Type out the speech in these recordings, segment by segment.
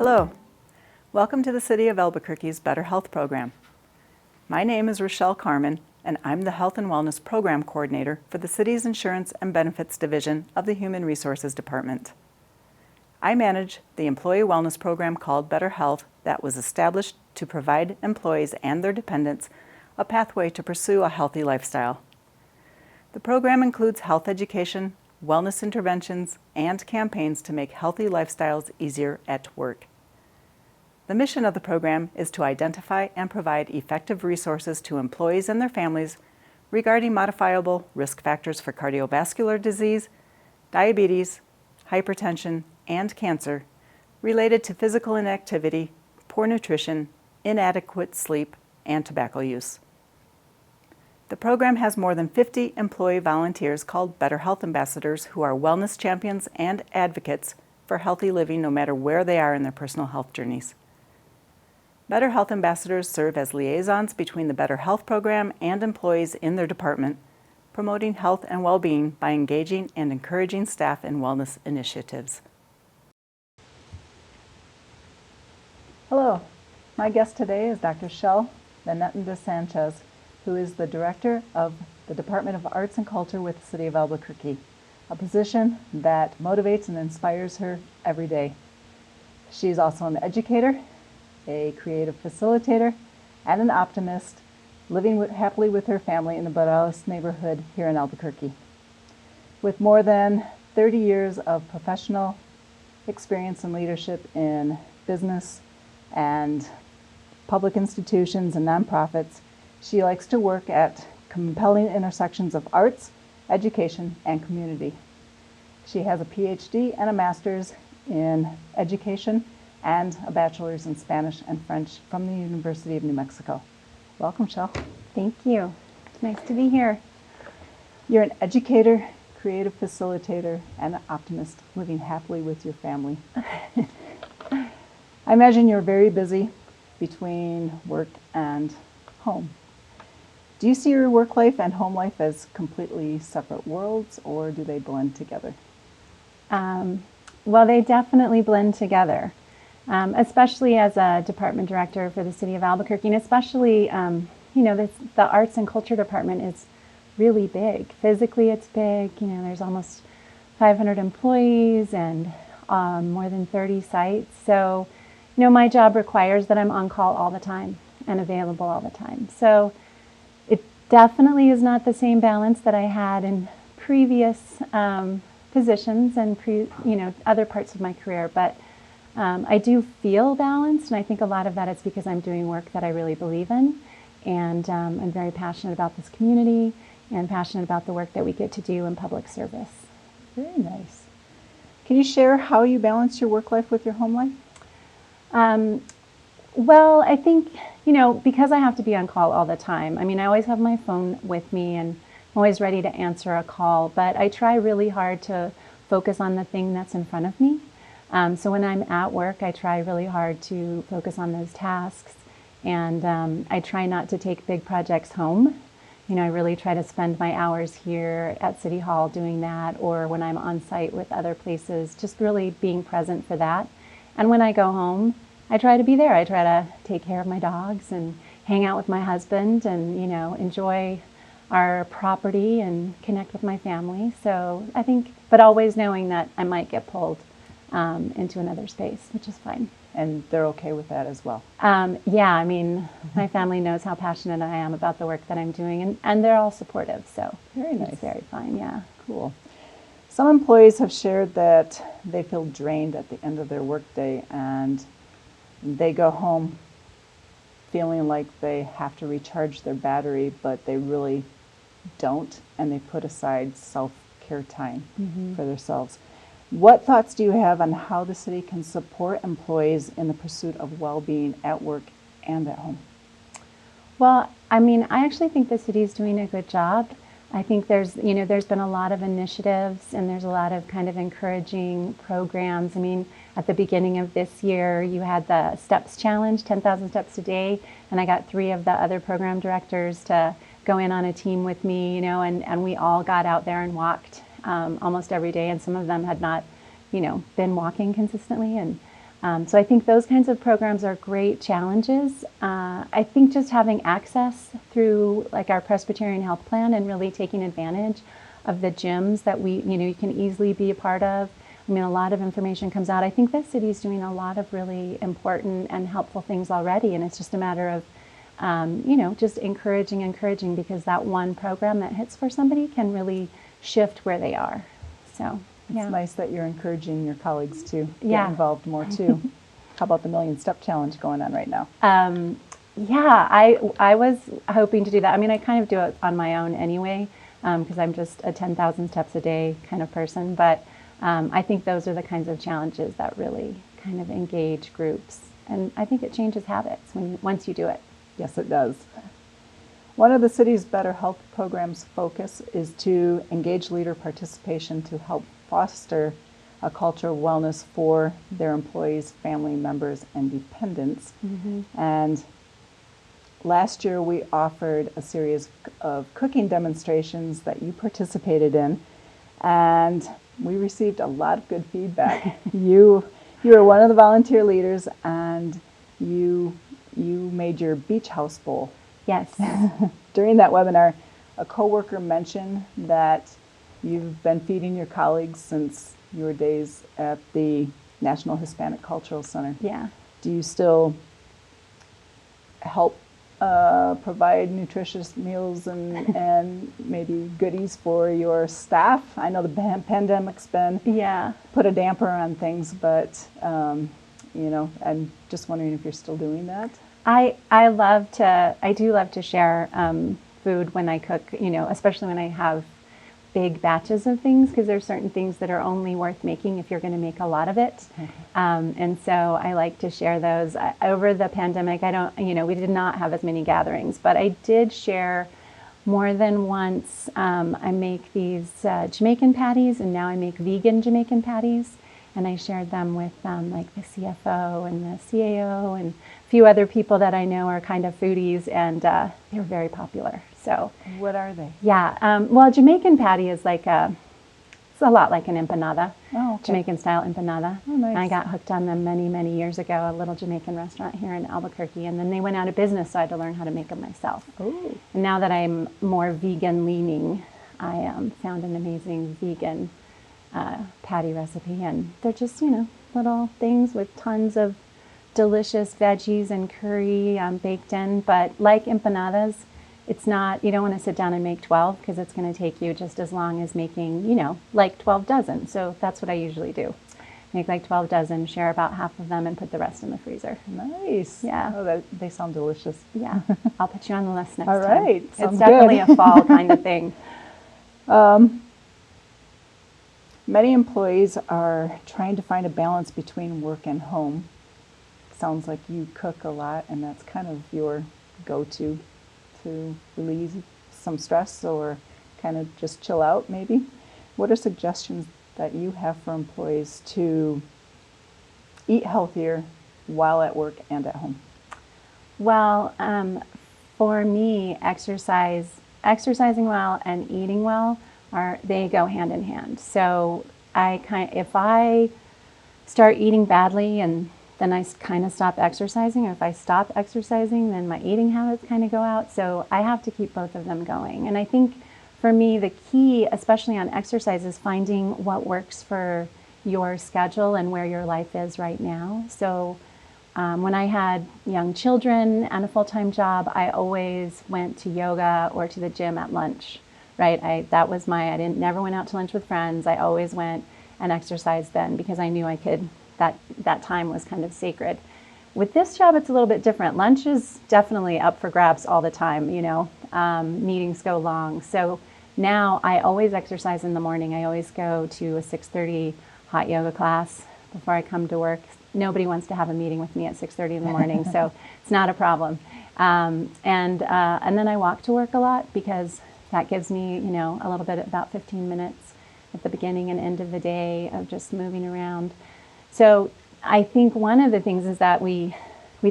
Hello, welcome to the City of Albuquerque's Better Health Program. My name is Rochelle Carmen, and I'm the Health and Wellness Program Coordinator for the City's Insurance and Benefits Division of the Human Resources Department. I manage the employee wellness program called Better Health that was established to provide employees and their dependents a pathway to pursue a healthy lifestyle. The program includes health education, wellness interventions, and campaigns to make healthy lifestyles easier at work. The mission of the program is to identify and provide effective resources to employees and their families regarding modifiable risk factors for cardiovascular disease, diabetes, hypertension, and cancer related to physical inactivity, poor nutrition, inadequate sleep, and tobacco use. The program has more than 50 employee volunteers called Better Health Ambassadors who are wellness champions and advocates for healthy living no matter where they are in their personal health journeys. Better Health Ambassadors serve as liaisons between the Better Health program and employees in their department, promoting health and well-being by engaging and encouraging staff in wellness initiatives. Hello, my guest today is Dr. Shelle Sanchez, who is the Director of the Department of Arts and Culture with the City of Albuquerque, a position that motivates and inspires her every day. She's also an educator, a creative facilitator, and an optimist, living happily with her family in the Borales neighborhood here in Albuquerque. With more than 30 years of professional experience and leadership in business and public institutions and nonprofits, she likes to work at compelling intersections of arts, education, and community. She has a PhD and a master's in education and a bachelor's in Spanish and French from the University of New Mexico. Welcome, Shelle. Thank you. It's nice to be here. You're an educator, creative facilitator, and an optimist, living happily with your family. I imagine you're very busy between work and home. Do you see your work life and home life as completely separate worlds, or do they blend together? Well, they definitely blend together, especially as a department director for the City of Albuquerque, and especially, the Arts and Culture Department is really big. Physically, it's big. There's almost 500 employees and more than 30 sites. So, my job requires that I'm on call all the time and available all the time. So it definitely is not the same balance that I had in previous positions and other parts of my career, but I do feel balanced, and I think a lot of that is because I'm doing work that I really believe in, and I'm very passionate about this community and passionate about the work that we get to do in public service. Very nice. Can you share how you balance your work life with your home life? Well, I think, because I have to be on call all the time, I always have my phone with me and I'm always ready to answer a call, but I try really hard to focus on the thing that's in front of me. So when I'm at work, I try really hard to focus on those tasks, and I try not to take big projects home. I really try to spend my hours here at City Hall doing that, or when I'm on site with other places, just really being present for that. And when I go home, I try to be there. I try to take care of my dogs and hang out with my husband and, enjoy our property and connect with my family. So I think, but always knowing that I might get pulled into another space, which is fine. And they're okay with that as well? Yeah, my family knows how passionate I am about the work that I'm doing, and they're all supportive, so very nice. It's very fine, yeah. Cool. Some employees have shared that they feel drained at the end of their workday, and they go home feeling like they have to recharge their battery, but they really don't, and they put aside self-care time for themselves. What thoughts do you have on how the city can support employees in the pursuit of well-being at work and at home? Well, I actually think the city's doing a good job. I think there's been a lot of initiatives, and there's a lot of kind of encouraging programs. At the beginning of this year, you had the Steps Challenge, 10,000 steps a day, and I got 3 of the other program directors to go in on a team with me, and we all got out there and walked almost every day, and some of them had not, been walking consistently, and So I think those kinds of programs are great challenges. I think just having access through like our Presbyterian health plan and really taking advantage of the gyms that you can easily be a part of. I mean, a lot of information comes out. I think the city's doing a lot of really important and helpful things already, and it's just a matter of, just encouraging, because that one program that hits for somebody can really shift where they are. So, It's nice that you're encouraging your colleagues to get Yeah. involved more too. How about the Million Step Challenge going on right now? I was hoping to do that. I mean, I kind of do it on my own anyway, because I'm just a 10,000 steps a day kind of person. But I think those are the kinds of challenges that really kind of engage groups. And I think it changes habits once you do it. Yes, it does. One of the city's Better Health Program's focus is to engage leader participation to help foster a culture of wellness for their employees, family members, and dependents. And last year we offered a series of cooking demonstrations that you participated in, and we received a lot of good feedback. You were one of the volunteer leaders, and you made your beach house bowl. Yes. During that webinar, a coworker mentioned that you've been feeding your colleagues since your days at the National Hispanic Cultural Center. Yeah. Do you still help provide nutritious meals and maybe goodies for your staff? I know the pandemic's been put a damper on things, but I'm just wondering if you're still doing that. I do love to share food when I cook, especially when I have big batches of things, because there's certain things that are only worth making if you're going to make a lot of it. And so I like to share those. Over the pandemic, we did not have as many gatherings, but I did share more than once. I make these Jamaican patties, and now I make vegan Jamaican patties. And I shared them with like the CFO and the CAO and a few other people that I know are kind of foodies, and they were very popular. So, what are they? Yeah, well, Jamaican patty is it's a lot like an empanada, okay. Jamaican style empanada. Oh, nice. I got hooked on them many, many years ago, a little Jamaican restaurant here in Albuquerque, and then they went out of business, so I had to learn how to make them myself. Ooh. And now that I'm more vegan leaning, I found an amazing vegan patty recipe, and they're just little things with tons of delicious veggies and curry baked in. But like empanadas, it's not, you don't want to sit down and make 12, because it's going to take you just as long as making like 12 dozen. So that's what I usually do. Make like 12 dozen, share about half of them, and put the rest in the freezer. Nice. Yeah. Oh, they sound delicious. Yeah. I'll put you on the list next All time. right. It's Sounds definitely good. a fall kind of thing. Many employees are trying to find a balance between work and home. Sounds like you cook a lot, and that's kind of your go-to to relieve some stress or kind of just chill out, maybe. What are suggestions that you have for employees to eat healthier while at work and at home? Well, for me, exercising well and eating well they go hand in hand. So if I start eating badly and then I kind of stop exercising, or if I stop exercising, then my eating habits kind of go out. So I have to keep both of them going. And I think for me, the key, especially on exercise, is finding what works for your schedule and where your life is right now. So when I had young children and a full-time job, I always went to yoga or to the gym at lunch, right? I never went out to lunch with friends. I always went and exercised then, because I knew I could, that time was kind of sacred. With this job, it's a little bit different. Lunch is definitely up for grabs all the time, meetings go long. So now I always exercise in the morning. I always go to a 6:30 hot yoga class before I come to work. Nobody wants to have a meeting with me at 6:30 in the morning, so it's not a problem. And then I walk to work a lot, because that gives me, a little bit, about 15 minutes at the beginning and end of the day of just moving around. So I think one of the things is that we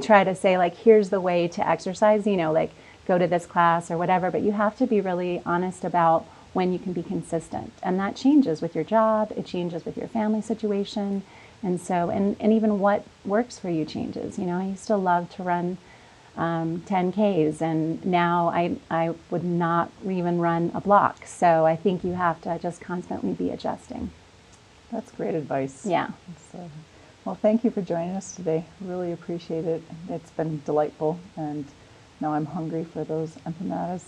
try to say, like, here's the way to exercise, like go to this class or whatever, but you have to be really honest about when you can be consistent. And that changes with your job, it changes with your family situation. And so, and even what works for you changes. You know, I used to love to run 10Ks, and now I would not even run a block. So I think you have to just constantly be adjusting. That's great advice. Yeah. So, well, thank you for joining us today. Really appreciate it. It's been delightful, and now I'm hungry for those empanadas.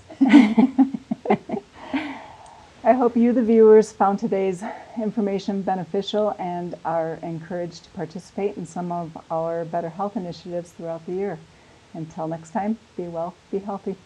I hope you, the viewers, found today's information beneficial and are encouraged to participate in some of our better health initiatives throughout the year. Until next time, be well, be healthy.